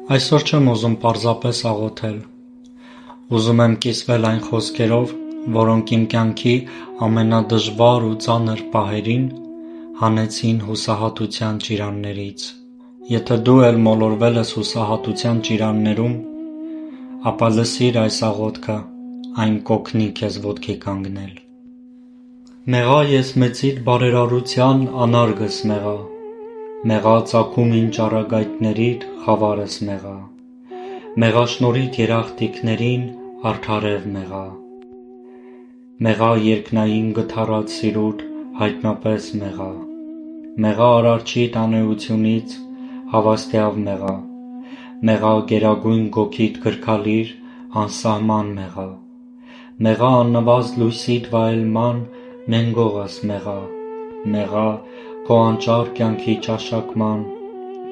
Այսօր չեմ ուզում պարզապես աղոթել, ուզում եմ կիսվել այն խոսքերով, որոնք իմ կյանքի ամենադժվար ու ծանր պահերին հանեցին հուսահատության ճիրաններից։ Եթե դու էլ մոլորվել ես հուսահատության ճիրաններում, ապա լսիր այս աղոթքը, այն կօգնի քեզ ոտքի կանգնել։ Մեղա ես մեծիդ բարերարության անարգս մեղա, մեղա ծագում ինչ առագայթներիդ խավարս մեղա, մեղա շնորհիդ երախտիկներին արդարև մեղա, մեղա երկնային գթառած սիրուդ հայտնապես մեղա, մեղա արարչիդ անեությունից հավաստյավ մեղա, մեղա գերագույն գոգիդ գրքալիր անսահման մեղա, մեղա աննվազ լույսիդ վայելման նենգողս մեղա, մեղա քո անճար կյանքի ճաշակման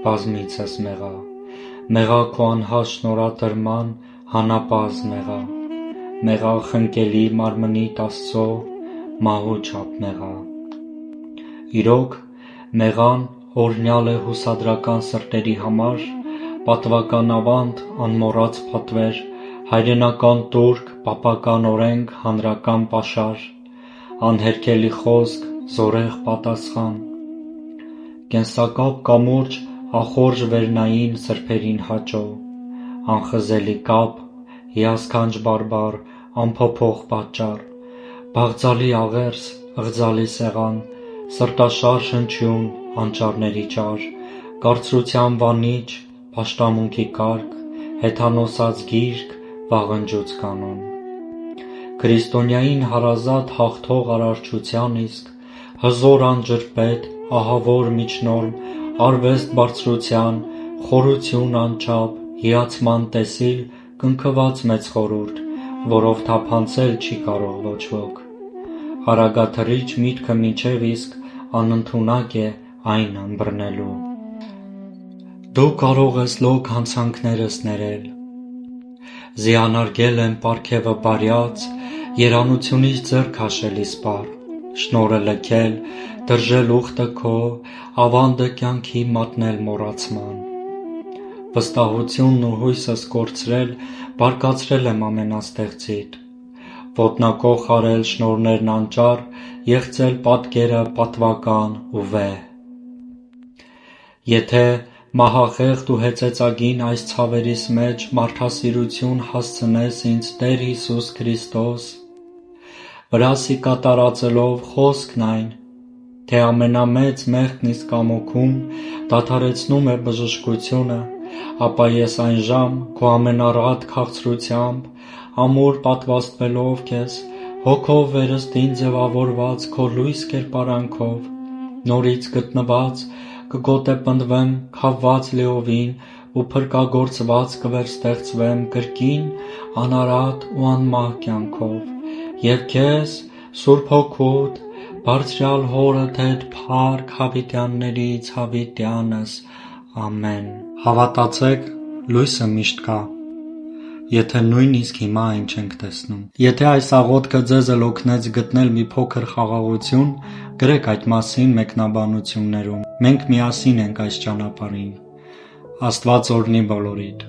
բազմիցս մեղա, մեղա քո անհաս շնորհատրման հանապազը մեղա, մեղա խնկելի մարմնիդ Աստծո մահու չափ մեղա։ Իրոք, մեղան օրհնյալ է հուսադրական սրտերի համար, պատվական ավանդ, անմոռաց պատվեր, հայրենական տուրք, պապական օրենք, հանրական պաշար, անհերքելի խոսք, զորեղ պատասխան, կենսակապ կամուրջ, ախորժ վերնային սրբերին հաճո, անխզելի կապ, հիասքանչ բարբառ, անփոփոխ պատճառ, բաղձալի աղերս, ըղձալի սեղան, սրտաշարժ հնչյուն, անճառների ճար, կարծրության վանիչ, պաշտամունքի կարգ, հեթանոսած գիրք, վաղնջուց կանոն, քրիստոնյային հարազատ հաղթող արարչության իսկ, հզոր անջրպետ, ահավոր միջնորմ, արվեստ բարձրության, խորություն անչափ, հիացման տեսիլ, կնքված մեծ խորհուրդ, որով թափանցել չի կարող ոչ ոք, արագաթռիչ միտքը մինչև իսկ անընդունակ է այն ըմբռնելու։ Դու կարող ես լոկ հանցանքներս ներել, զիանարգել եմ պարգևը բարյաց, երանությունից ձեռք հաշել իսպառ, շնորհը լքել, դրժել ուխտը քո, ավանդը կյանքի մատնել մոռացման, վստահությունն ու հույսս կորցրել, բարկացրել եմ ամենաստեղծիդ, ոտնակոխ արել շնորհներն անճառ, եղծել պատկերը պատվական ու վեհ։ Եթե մահախեղդ ու հեծեծագին այս ցավերիս մեջ մարդասիրություն հասցնես ինձ Տեր Հիսուս Քրիստոս, վրասի կատարածելով խոսքն այն, թե ամենամեծ մեղքն իսկ ամոքում դադարեցնում է բժշկությունը, ապա ես այն ժամ քո ամենառատ քաղցրությամբ, ամուր պատվաստվելով քեզ, հոգով վերստին ձևավորված քո լույս կերպարանքով, նորից գտնված կգոտեպնդվեմ քավված լիովին ու փրկագործված կվերստեղծվեմ կրկին անարատ ու անմահ կյանքով և քեզ Սուրբ Հոգուդ բարձրյալ հորդ հետ փառք հավիտյաններից հավիտյանս, ամեն։ Հավատացեք, լույսը միշտ կա, եթե նույնիսկ հիմա այն չենք տեսնում։ Եթե այս աղոթքը ձեզ էլ օգնեց գտնել մի փոքր խաղաղություն, գրեք այդ մասին մեկնաբանություններում։ Մենք միասին ենք այս ճանապարհին։ Աստված օրհնի բոլորիդ։